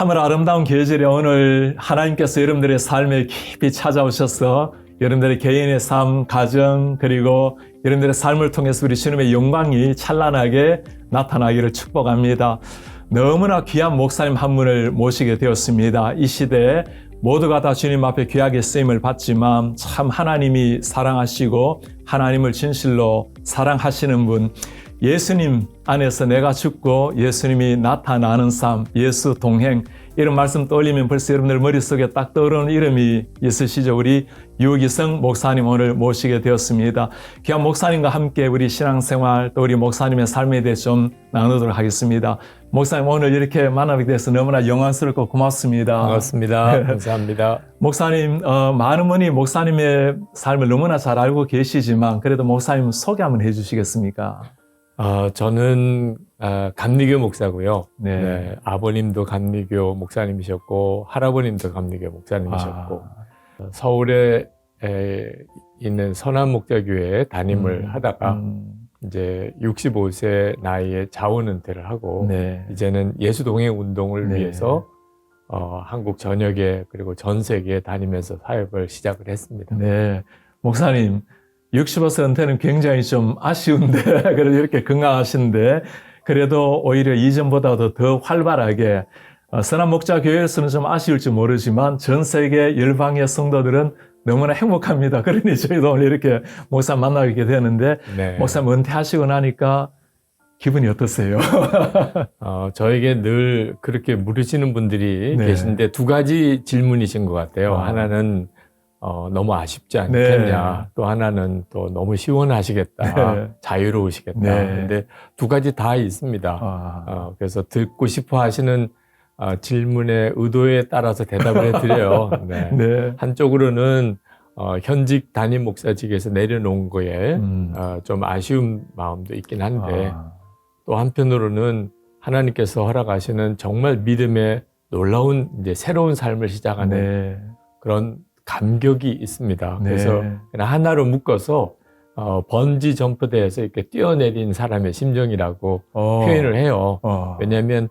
참으로 아름다운 계절에 오늘 하나님께서 여러분들의 삶에 깊이 찾아오셔서 여러분들의 개인의 삶, 가정, 그리고 여러분들의 삶을 통해서 우리 주님의 영광이 찬란하게 나타나기를 축복합니다. 너무나 귀한 목사님 한 분을 모시게 되었습니다. 이 시대에 모두가 다 주님 앞에 귀하게 쓰임을 받지만 참 하나님이 사랑하시고 하나님을 진실로 사랑하시는 분, 예수님 안에서 내가 죽고 예수님이 나타나는 삶, 예수 동행, 이런 말씀 떠올리면 벌써 여러분들 머릿속에 딱 떠오르는 이름이 있으시죠. 우리 유기성 목사님 오늘 모시게 되었습니다. 귀한 목사님과 함께 우리 신앙생활 또 우리 목사님의 삶에 대해 좀 나누도록 하겠습니다. 목사님 오늘 이렇게 만나게 돼서 너무나 영광스럽고 고맙습니다. 반갑습니다. 감사합니다. 목사님, 많은 분이 목사님의 삶을 너무나 잘 알고 계시지만 그래도 목사님 소개 한번 해주시겠습니까? 저는 감리교 목사고요. 네. 네, 아버님도 감리교 목사님이셨고 할아버님도 감리교 목사님이셨고 서울에 있는 선한목자교회에 담임을 하다가 이제 65세 나이에 자원은퇴를 하고 네. 이제는 예수동행운동을 네. 위해서 한국 전역에 그리고 전 세계에 다니면서 사역을 시작을 했습니다. 네. 목사님, 65세 은퇴는 굉장히 좀 아쉬운데, 그래도 이렇게 건강하신데, 그래도 오히려 이전보다도 더 활발하게, 선한목자교회에서는 좀 아쉬울지 모르지만, 전 세계 열방의 성도들은 너무나 행복합니다. 그러니 저희도 오늘 이렇게 목사 만나게 되는데, 네. 목사님 은퇴하시고 나니까 기분이 어떠세요? 저에게 늘 그렇게 물으시는 분들이 네. 계신데 두 가지 질문이신 것 같아요. 하나는 너무 아쉽지 않겠냐. 네. 또 하나는 또 너무 시원하시겠다. 네. 자유로우시겠다. 네. 근데 두 가지 다 있습니다. 그래서 듣고 싶어 하시는 질문의 의도에 따라서 대답을 해드려요. 네. 네. 한쪽으로는 현직 담임 목사직에서 내려놓은 거에 좀 아쉬운 마음도 있긴 한데 또 한편으로는 하나님께서 허락하시는 정말 믿음의 놀라운 이제 새로운 삶을 시작하는 네. 그런 감격이 있습니다. 네. 그래서 그냥 하나로 묶어서 번지 점프대에서 이렇게 뛰어내린 사람의 심정이라고 표현을 해요. 왜냐하면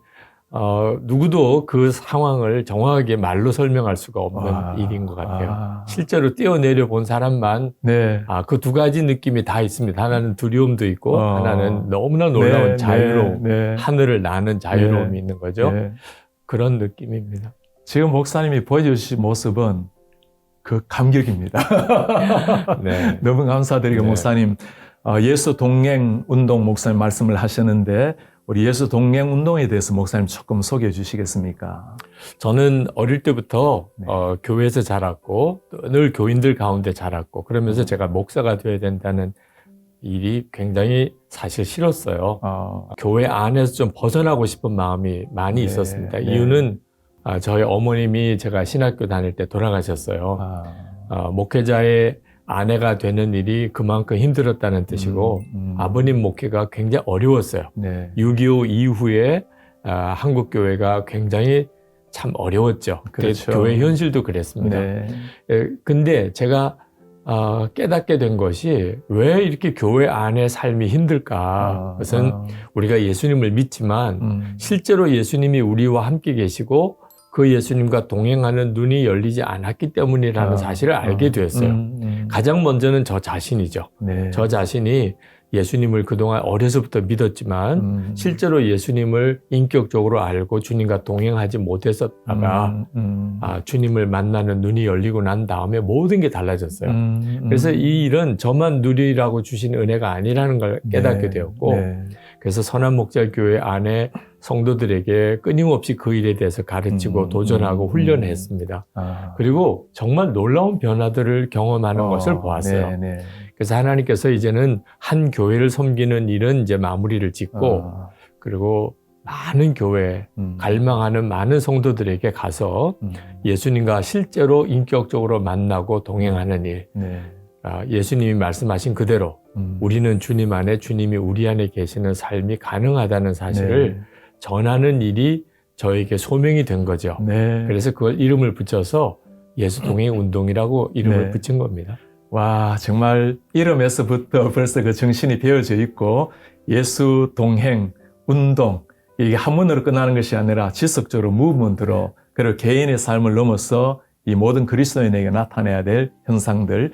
누구도 그 상황을 정확하게 말로 설명할 수가 없는 일인 것 같아요. 실제로 뛰어내려 본 사람만 네. 그 두 가지 느낌이 다 있습니다. 하나는 두려움도 있고 하나는 너무나 놀라운 네, 자유로움, 네. 하늘을 나는 자유로움이 네. 있는 거죠. 네. 그런 느낌입니다. 지금 목사님이 보여주신 모습은 그 감격입니다. 네. 너무 감사드리고 네. 목사님, 예수 동행 운동 목사님 말씀을 하셨는데 우리 예수 동행 운동에 대해서 목사님 조금 소개해 주시겠습니까? 저는 어릴 때부터 네. 교회에서 자랐고 늘 교인들 가운데 자랐고 그러면서 제가 목사가 되어야 된다는 일이 굉장히 사실 싫었어요. 교회 안에서 좀 벗어나고 싶은 마음이 많이 네. 있었습니다. 네. 이유는 저희 어머님이 제가 신학교 다닐 때 돌아가셨어요. 목회자의 아내가 되는 일이 그만큼 힘들었다는 뜻이고 아버님 목회가 굉장히 어려웠어요. 네. 6.25 이후에 한국 교회가 굉장히 참 어려웠죠. 그렇죠. 교회 현실도 그랬습니다. 네. 근데 제가 깨닫게 된 것이 왜 이렇게 교회 안의 삶이 힘들까? 그것은 우리가 예수님을 믿지만 실제로 예수님이 우리와 함께 계시고 그 예수님과 동행하는 눈이 열리지 않았기 때문이라는 사실을 알게 되었어요. 가장 먼저는 저 자신이죠. 네. 저 자신이 예수님을 그동안 어려서부터 믿었지만 실제로 예수님을 인격적으로 알고 주님과 동행하지 못했었다가 주님을 만나는 눈이 열리고 난 다음에 모든 게 달라졌어요. 그래서 이 일은 저만 누리라고 주신 은혜가 아니라는 걸 깨닫게 네. 되었고 네. 그래서 선한목자교회 안에 성도들에게 끊임없이 그 일에 대해서 가르치고 도전하고 훈련했습니다. 그리고 정말 놀라운 변화들을 경험하는 것을 보았어요. 네, 네. 그래서 하나님께서 이제는 한 교회를 섬기는 일은 이제 마무리를 짓고 그리고 많은 교회, 갈망하는 많은 성도들에게 가서 예수님과 실제로 인격적으로 만나고 동행하는 일. 네. 예수님이 말씀하신 그대로 우리는 주님 안에 주님이 우리 안에 계시는 삶이 가능하다는 사실을 네. 전하는 일이 저에게 소명이 된 거죠. 네. 그래서 그걸 이름을 붙여서 예수 동행 운동이라고 이름을 네. 붙인 겁니다. 와, 정말 이름에서부터 벌써 그 정신이 배어져 있고 예수 동행 운동, 이게 한문으로 끝나는 것이 아니라 지속적으로 무브먼트로 그리고 개인의 삶을 넘어서 이 모든 그리스도인에게 나타내야 될 현상들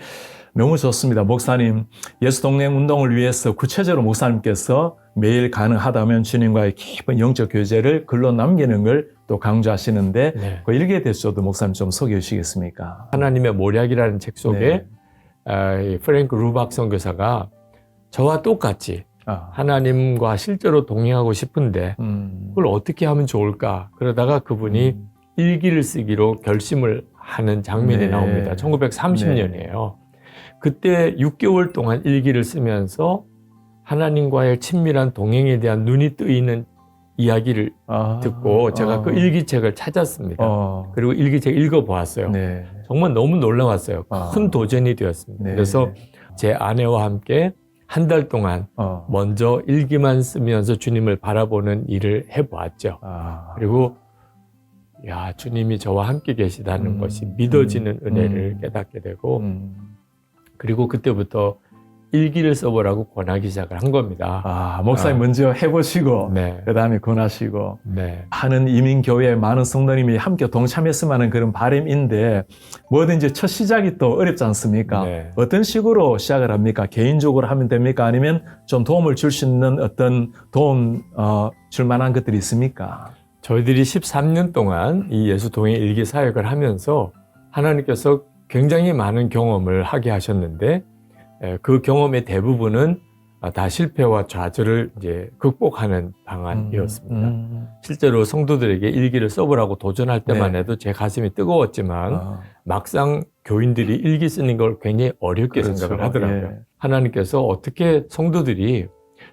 너무 좋습니다. 목사님, 예수 동행 운동을 위해서 구체적으로 목사님께서 매일 가능하다면 주님과의 깊은 영적 교제를 글로 남기는 걸 또 강조하시는데 네. 그 일기에 대해서도 목사님 좀 소개해 주시겠습니까? 하나님의 모략이라는 책 속에 이 프랭크 루박 선교사가 저와 똑같이 하나님과 실제로 동행하고 싶은데 그걸 어떻게 하면 좋을까? 그러다가 그분이 일기를 쓰기로 결심을 하는 장면이 나옵니다. 1930년이에요. 그때 6개월 동안 일기를 쓰면서 하나님과의 친밀한 동행에 대한 눈이 뜨이는 이야기를 듣고 제가 그 일기책을 찾았습니다. 그리고 일기책 읽어보았어요. 네. 정말 너무 놀라웠어요. 큰 도전이 되었습니다. 네. 그래서 제 아내와 함께 한 달 동안 먼저 일기만 쓰면서 주님을 바라보는 일을 해보았죠. 그리고 야, 주님이 저와 함께 계시다는 것이 믿어지는 은혜를 깨닫게 되고 그리고 그때부터 일기를 써보라고 권하기 시작을 한 겁니다. 목사님 먼저 해보시고 네. 그 다음에 권하시고 네. 하는 이민교회에 많은 성도님이 함께 동참했으면 하는 그런 바람인데 뭐든지 첫 시작이 또 어렵지 않습니까? 네. 어떤 식으로 시작을 합니까? 개인적으로 하면 됩니까? 아니면 좀 도움을 줄 수 있는 어떤 도움 줄 만한 것들이 있습니까? 저희들이 13년 동안 이 예수 동행 일기 사역을 하면서 하나님께서 굉장히 많은 경험을 하게 하셨는데 그 경험의 대부분은 다 실패와 좌절을 이제 극복하는 방안이었습니다. 실제로 성도들에게 일기를 써보라고 도전할 때만 해도 제 가슴이 뜨거웠지만 막상 교인들이 일기 쓰는 걸 굉장히 어렵게 생각을 하더라고요. 하나님께서 어떻게 성도들이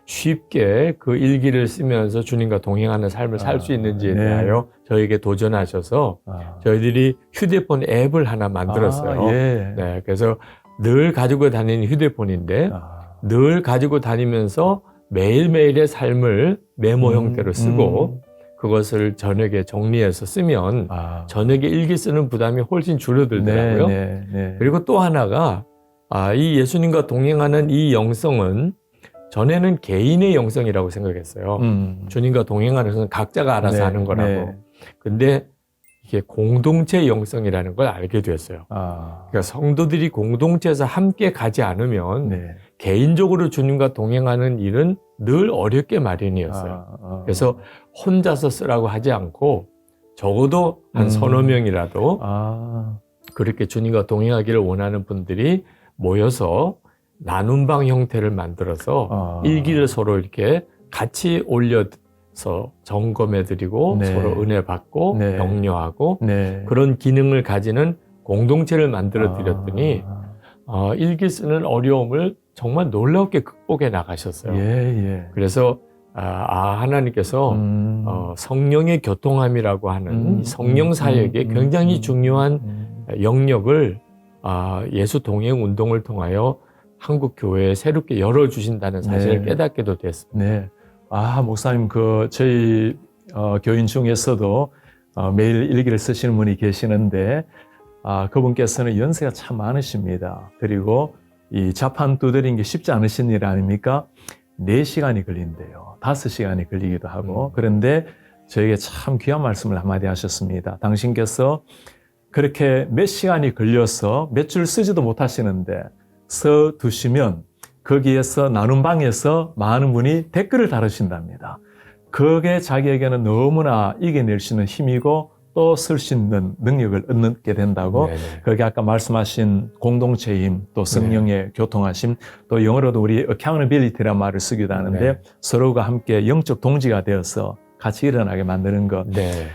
쉽게 그 일기를 쓰면서 주님과 동행하는 삶을 살 수 있는지에 대하여 저에게 도전하셔서 저희들이 휴대폰 앱을 하나 만들었어요. 네, 그래서 늘 가지고 다니는 휴대폰인데 늘 가지고 다니면서 매일매일의 삶을 메모 형태로 쓰고 그것을 저녁에 정리해서 쓰면 저녁에 일기 쓰는 부담이 훨씬 줄어들더라고요. 그리고 또 하나가 이 예수님과 동행하는 이 영성은 전에는 개인의 영성이라고 생각했어요. 주님과 동행하는 것은 각자가 알아서 하는 거라고. 근데 이게 공동체 영성이라는 걸 알게 되었어요. 그러니까 성도들이 공동체에서 함께 가지 않으면 개인적으로 주님과 동행하는 일은 늘 어렵게 마련이었어요. 그래서 혼자서 쓰라고 하지 않고 적어도 한 서너 명이라도 그렇게 주님과 동행하기를 원하는 분들이 모여서 나눔방 형태를 만들어서 일기를 서로 이렇게 같이 올려서 점검해드리고 서로 은혜 받고 격려하고 그런 기능을 가지는 공동체를 만들어 드렸더니 일기 쓰는 어려움을 정말 놀랍게 극복해 나가셨어요. 그래서 하나님께서 성령의 교통함이라고 하는 이 성령 사역에 굉장히 중요한 영역을 예수 동행 운동을 통하여 한국 교회에 새롭게 열어주신다는 사실을 깨닫게도 됐습니다. 목사님, 저희 교인 중에서도 매일 일기를 쓰시는 분이 계시는데, 그분께서는 연세가 참 많으십니다. 그리고 이 자판 두드리는 게 쉽지 않으신 일 아닙니까? 4시간이 걸린대요. 5시간이 걸리기도 하고. 그런데 저에게 참 귀한 말씀을 한마디 하셨습니다. 당신께서 그렇게 몇 시간이 걸려서 몇 줄 쓰지도 못하시는데, 서 두시면 거기에서 나눔방에서 많은 분이 댓글을 달으신답니다. 그게 자기에게는 너무나 이겨낼 수 있는 힘이고 또 쓸 수 있는 능력을 얻게 된다고. 거기 아까 말씀하신 공동체의 힘, 또 성령의 교통하심, 또 영어로도 우리 accountability라는 말을 쓰기도 하는데 서로가 함께 영적 동지가 되어서 같이 일어나게 만드는 것.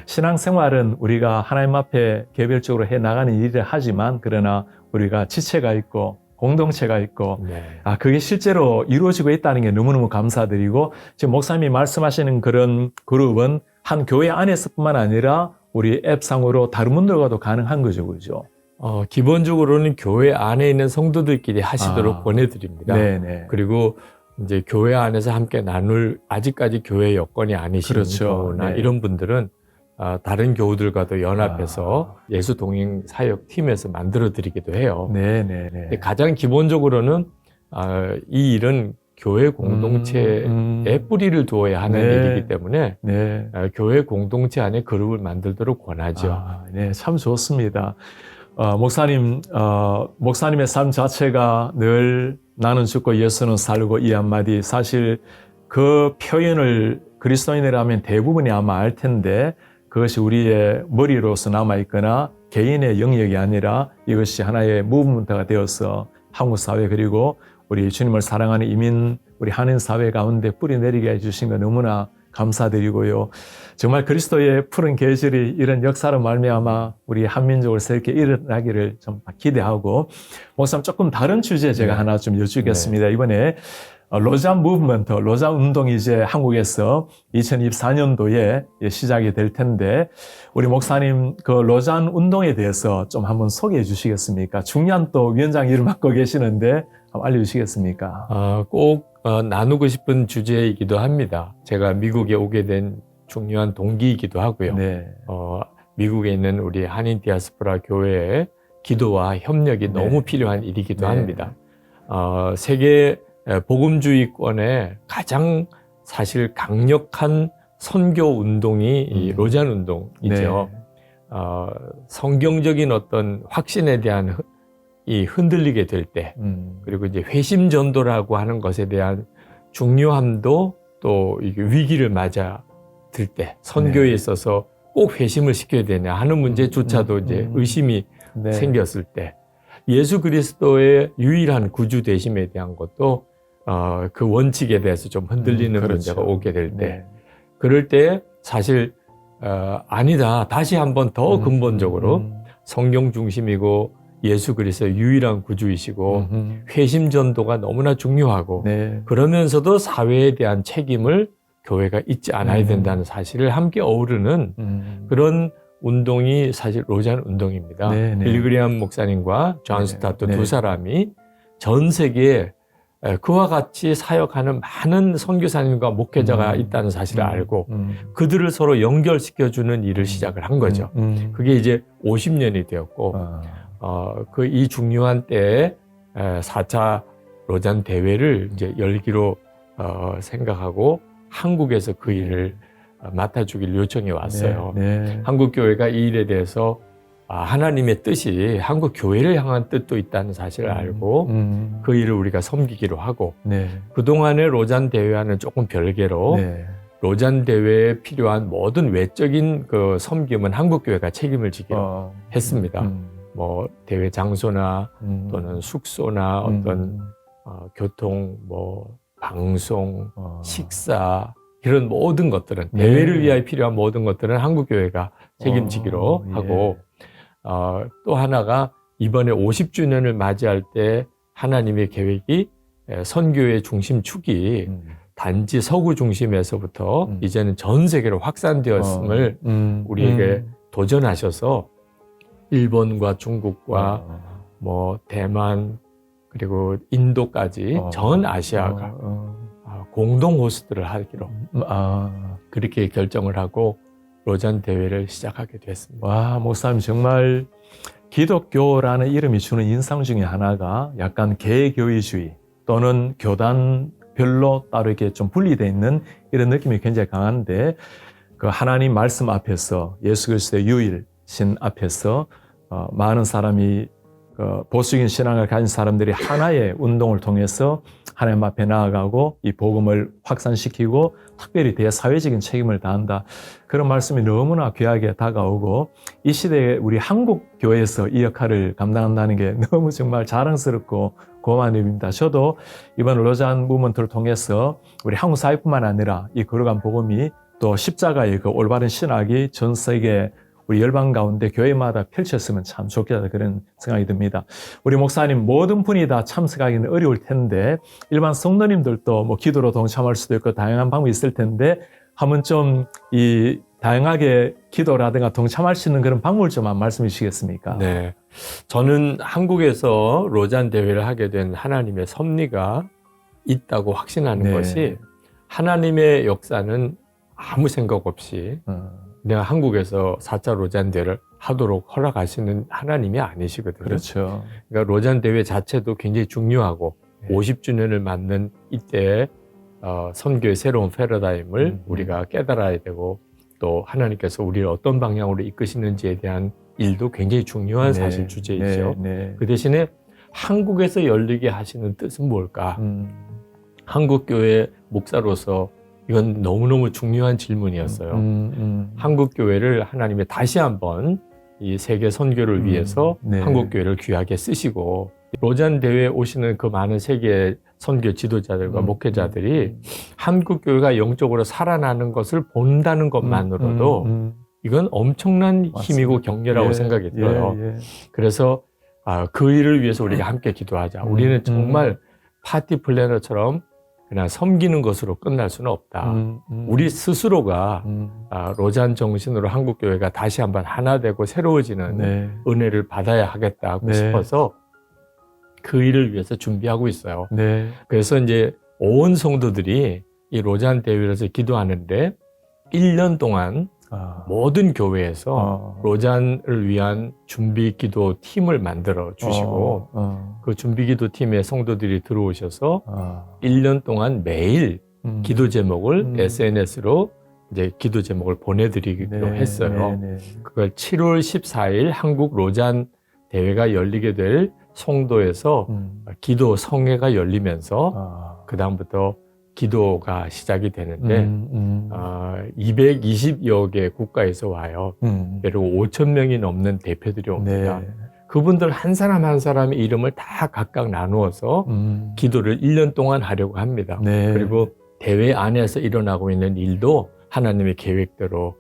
신앙생활은 우리가 하나님 앞에 개별적으로 해나가는 일을 하지만 그러나 우리가 지체가 있고 공동체가 있고 그게 실제로 이루어지고 있다는 게 너무너무 감사드리고 지금 목사님이 말씀하시는 그런 그룹은 한 교회 안에서뿐만 아니라 우리 앱상으로 다른 분들과도 가능한 거죠, 그죠? 기본적으로는 교회 안에 있는 성도들끼리 하시도록 권해드립니다. 그리고 이제 교회 안에서 함께 나눌 아직까지 교회 여건이 아니신 경우나 이런 분들은 다른 교우들과도 연합해서 예수 동행 사역 팀에서 만들어 드리기도 해요. 근데 가장 기본적으로는 이 일은 교회 공동체에 뿌리를 두어야 하는 네. 일이기 때문에 네. 교회 공동체 안에 그룹을 만들도록 권하죠. 네, 참 좋습니다. 목사님의 삶 자체가 늘 나는 죽고 예수는 살고 이 한마디, 사실 그 표현을 그리스도인이라면 대부분이 아마 알 텐데 그것이 우리의 머리로서 남아있거나 개인의 영역이 아니라 이것이 하나의 무브먼트가 되어서 한국 사회 그리고 우리 주님을 사랑하는 이민 우리 한인 사회 가운데 뿌리내리게 해주신 거 너무나 감사드리고요. 정말 그리스도의 푸른 계절이 이런 역사로 말미암아 우리 한민족을 새롭게 일어나기를 좀 기대하고, 목사님 조금 다른 주제 제가 네. 하나 좀 여쭈겠습니다. 이번에 로잔 무브먼트, 로잔 운동이 이제 한국에서 2024년도에 시작이 될 텐데 우리 목사님 그 로잔 운동에 대해서 좀 한번 소개해 주시겠습니까? 중요한 또 위원장 일을 맡고 계시는데 한번 알려주시겠습니까? 꼭 나누고 싶은 주제이기도 합니다. 제가 미국에 오게 된 중요한 동기이기도 하고요. 네. 미국에 있는 우리 한인 디아스포라 교회의 기도와 협력이 네. 너무 필요한 일이기도 네. 합니다. 세계 복음주의권의 가장 사실 강력한 선교 운동이 이 로잔 운동이죠. 네. 성경적인 어떤 확신에 대한 이 흔들리게 될 때, 그리고 이제 회심 전도라고 하는 것에 대한 중요함도 또 이게 위기를 맞아 들 때, 선교에 네. 있어서 꼭 회심을 시켜야 되냐 하는 문제조차도 이제 의심이 네. 생겼을 때, 예수 그리스도의 유일한 구주 되심에 대한 것도 그 원칙에 대해서 좀 흔들리는 그렇죠. 문제가 오게 될 때, 네. 그럴 때 사실 아니다, 다시 한번 더 근본적으로 성경 중심이고 예수 그리스도의 유일한 구주이시고 회심 전도가 너무나 중요하고, 네. 그러면서도 사회에 대한 책임을 교회가 잊지 않아야 된다는 사실을 함께 어우르는 그런 운동이 사실 로잔 운동입니다. 네, 네. 빌리그리암 목사님과 존 네, 스타트 네. 두 사람이 전 세계에 그와 같이 사역하는 많은 선교사님과 목회자가 있다는 사실을 알고 그들을 서로 연결시켜주는 일을 시작을 한 거죠. 그게 이제 50년이 되었고, 이 중요한 때에 4차 로잔 대회를 이제 열기로 생각하고 한국에서 그 일을 맡아주길 요청해 왔어요. 네, 네. 한국 교회가 이 일에 대해서 하나님의 뜻이 한국 교회를 향한 뜻도 있다는 사실을 알고 그 일을 우리가 섬기기로 하고, 네. 그동안의 로잔 대회와는 조금 별개로 네. 로잔 대회에 필요한 모든 외적인 그 섬김은 한국 교회가 책임을 지기로 했습니다. 뭐 대회 장소나 또는 숙소나 어떤 교통, 뭐 방송, 식사, 이런 모든 것들은, 네. 대회를 위하여 필요한 모든 것들은 한국 교회가 책임지기로 예. 하고, 또 하나가 이번에 50주년을 맞이할 때 하나님의 계획이 선교의 중심축이 단지 서구 중심에서부터 이제는 전 세계로 확산되었음을 우리에게 도전하셔서 일본과 중국과 뭐 대만 그리고 인도까지 전 아시아가 공동 호스트를 하기로 그렇게 결정을 하고 로잔 대회를 시작하게 됐습니다. 와, 목사님 정말 기독교라는 이름이 주는 인상 중에 하나가 약간 개교의주의 또는 교단별로 따로 이렇게 좀 분리되어 있는 이런 느낌이 굉장히 강한데, 그 하나님 말씀 앞에서 예수 그리스도의 유일신 앞에서 많은 사람이 보수적인 신앙을 가진 사람들이 하나의 운동을 통해서 하나님 앞에 나아가고 이 복음을 확산시키고 특별히 대사회적인 책임을 다한다. 그런 말씀이 너무나 귀하게 다가오고, 이 시대에 우리 한국 교회에서 이 역할을 감당한다는 게 너무 정말 자랑스럽고 고마운 일입니다. 저도 이번 로잔 무브먼트를 통해서 우리 한국 사회뿐만 아니라 이 거룩한 복음이 또 십자가의 그 올바른 신학이 전 세계 우리 열방 가운데 교회마다 펼쳤으면 참 좋겠다, 그런 생각이 듭니다. 우리 목사님 모든 분이 다 참석하기는 어려울 텐데 일반 성도님들도 뭐 기도로 동참할 수도 있고 다양한 방법이 있을 텐데 한번 좀 이 다양하게 기도라든가 동참할 수 있는 그런 방법을 좀 한번 말씀해 주시겠습니까? 네, 저는 한국에서 로잔 대회를 하게 된 하나님의 섭리가 있다고 확신하는 네. 것이, 하나님의 역사는 아무 생각 없이 내가 한국에서 4차 로잔 대회를 하도록 허락하시는 하나님이 아니시거든요. 그렇죠. 그러니까 로잔 대회 자체도 굉장히 중요하고 50주년을 맞는 이때 선교의 새로운 패러다임을 우리가 깨달아야 되고 또 하나님께서 우리를 어떤 방향으로 이끄시는지에 대한 일도 굉장히 중요한 사실 주제이죠. 그 대신에 한국에서 열리게 하시는 뜻은 뭘까? 한국교회 목사로서 이건 너무너무 중요한 질문이었어요. 한국교회를 하나님이 다시 한번 이 세계 선교를 위해서 한국교회를 귀하게 쓰시고 로잔 대회에 오시는 그 많은 세계 선교 지도자들과 목회자들이 한국교회가 영적으로 살아나는 것을 본다는 것만으로도 이건 엄청난 힘이고 격려라고 생각이 들어요. 그래서 그 일을 위해서 우리가 함께 기도하자. 우리는 정말 파티 플래너처럼 그냥 섬기는 것으로 끝날 수는 없다. 우리 스스로가 로잔 정신으로 한국교회가 다시 한번 하나 되고 새로워지는 은혜를 받아야 하겠다고 싶어서 그 일을 위해서 준비하고 있어요. 그래서 이제 온 성도들이 이 로잔 대회에서 기도하는데 1년 동안 모든 교회에서 로잔을 위한 준비 기도 팀을 만들어 주시고 그 준비 기도 팀에 성도들이 들어오셔서 1년 동안 매일 기도 제목을 SNS로 이제 기도 제목을 보내드리기로 했어요. 그걸 7월 14일 한국 로잔 대회가 열리게 될 송도에서 기도 성회가 열리면서 그 다음부터 기도가 시작이 되는데 220여 개 국가에서 와요. 그리고 5천 명이 넘는 대표들이 옵니다. 그분들 한 사람 한 사람의 이름을 다 각각 나누어서 기도를 1년 동안 하려고 합니다. 그리고 대회 안에서 일어나고 있는 일도 하나님의 계획대로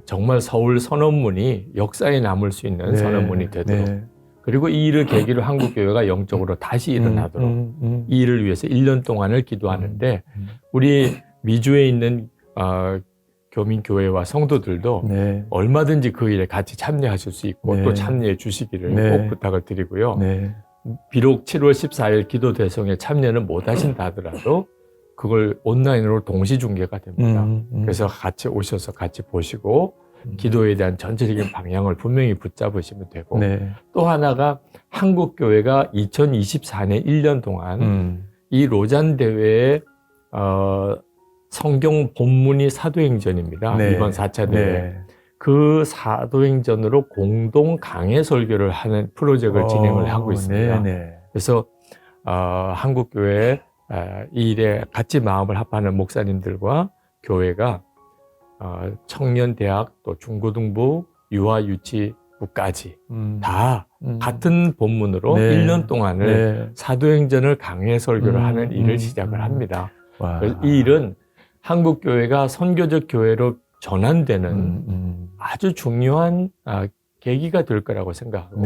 정말 서울 선언문이 역사에 남을 수 있는 선언문이 되도록 그리고 이 일을 계기로 한국교회가 영적으로 다시 일어나도록 이 일을 위해서 1년 동안을 기도하는데 우리 미주에 있는 교민교회와 성도들도 얼마든지 그 일에 같이 참여하실 수 있고 또 참여해 주시기를 꼭 부탁을 드리고요. 비록 7월 14일 기도 대성에 참여는 못 하신다 하더라도 그걸 온라인으로 동시 중계가 됩니다. 그래서 같이 오셔서 같이 보시고 기도에 대한 전체적인 방향을 분명히 붙잡으시면 되고 또 하나가 한국교회가 2024년 1년 동안 이 로잔 대회의 성경 본문이 사도행전입니다. 이번 4차 대회. 그 사도행전으로 공동 강해 설교를 하는 프로젝트를 진행을 하고 있습니다. 그래서 한국교회 이 일에 같이 마음을 합하는 목사님들과 교회가 청년대학 또 중고등부 유아유치부까지 다 같은 본문으로 1년 동안을 사도행전을 강해 설교를 하는 일을 시작을 합니다. 이 일은 한국교회가 선교적 교회로 전환되는 아주 중요한 계기가 될 거라고 생각하고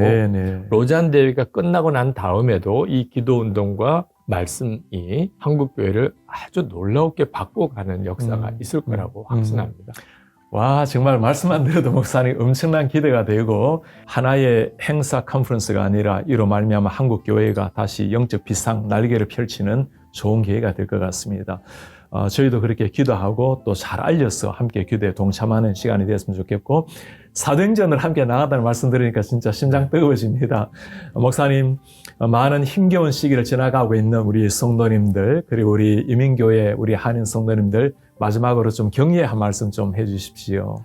로잔 대회가 끝나고 난 다음에도 이 기도운동과 말씀이 한국교회를 아주 놀라웠게 바꿔가는 역사가 있을 거라고 확신합니다. 와, 정말 말씀만 들어도 목사님 엄청난 기대가 되고 하나의 행사 컨퍼런스가 아니라 이로 말미암아 한국교회가 다시 영적 비상 날개를 펼치는 좋은 기회가 될 것 같습니다. 저희도 그렇게 기도하고 또 잘 알려서 함께 기도에 동참하는 시간이 되었으면 좋겠고 사도행전을 함께 나가다는 말씀 들으니까 진짜 심장 뜨거워집니다. 목사님, 많은 힘겨운 시기를 지나가고 있는 우리 성도님들 그리고 우리 이민교회 우리 한인 성도님들 마지막으로 좀 격려의 한 말씀 좀 해주십시오.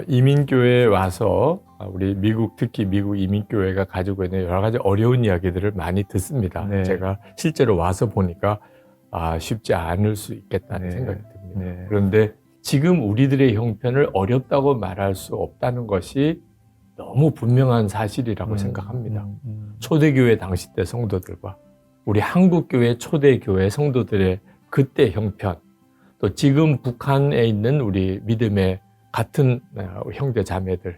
이민교회에 와서 우리 미국 특히 미국 이민교회가 가지고 있는 여러 가지 어려운 이야기들을 많이 듣습니다. 제가 실제로 와서 보니까 쉽지 않을 수 있겠다는 생각이 듭니다. 그런데 지금 우리들의 형편을 어렵다고 말할 수 없다는 것이 너무 분명한 사실이라고 생각합니다. 초대교회 당시 때 성도들과 우리 한국교회 초대교회 성도들의 그때 형편 또 지금 북한에 있는 우리 믿음의 같은 형제 자매들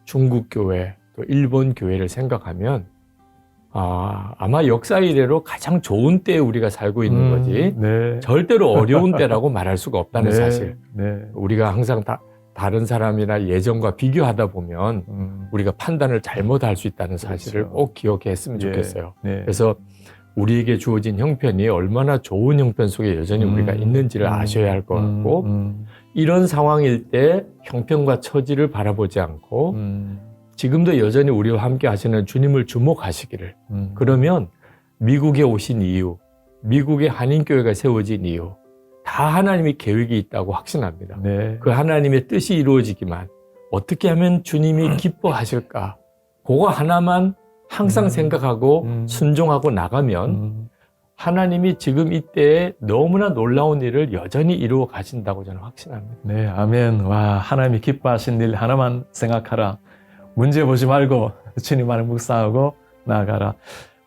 중국교회 또 일본교회를 생각하면 아마 역사 이래로 가장 좋은 때에 우리가 살고 있는 거지 절대로 어려운 때라고 말할 수가 없다는 사실. 우리가 항상 다른 사람이나 예전과 비교하다 보면 우리가 판단을 잘못할 수 있다는 사실을 꼭 기억했으면 좋겠어요. 그래서 우리에게 주어진 형편이 얼마나 좋은 형편 속에 여전히 우리가 있는지를 아셔야 할 것 같고 이런 상황일 때 형편과 처지를 바라보지 않고 지금도 여전히 우리와 함께 하시는 주님을 주목하시기를 그러면 미국에 오신 이유, 미국의 한인교회가 세워진 이유, 다 하나님의 계획이 있다고 확신합니다. 네. 그 하나님의 뜻이 이루어지기만 어떻게 하면 주님이 기뻐하실까? 그거 하나만 항상 생각하고 순종하고 나가면 하나님이 지금 이때에 너무나 놀라운 일을 여전히 이루어 가신다고 저는 확신합니다. 네, 아멘. 와, 하나님이 기뻐하신 일 하나만 생각하라. 문제 보지 말고 주님만을 묵상하고 나아가라.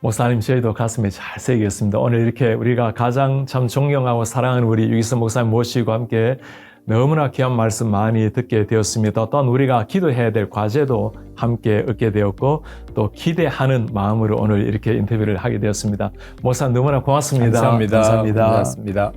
목사님, 저희도 가슴에 잘 새기겠습니다. 오늘 이렇게 우리가 가장 참 존경하고 사랑하는 우리 유기선 목사님 모시고 함께 너무나 귀한 말씀 많이 듣게 되었습니다. 또한 우리가 기도해야 될 과제도 함께 얻게 되었고 또 기대하는 마음으로 오늘 이렇게 인터뷰를 하게 되었습니다. 목사님 너무나 고맙습니다. 감사합니다. 감사합니다. 고맙습니다.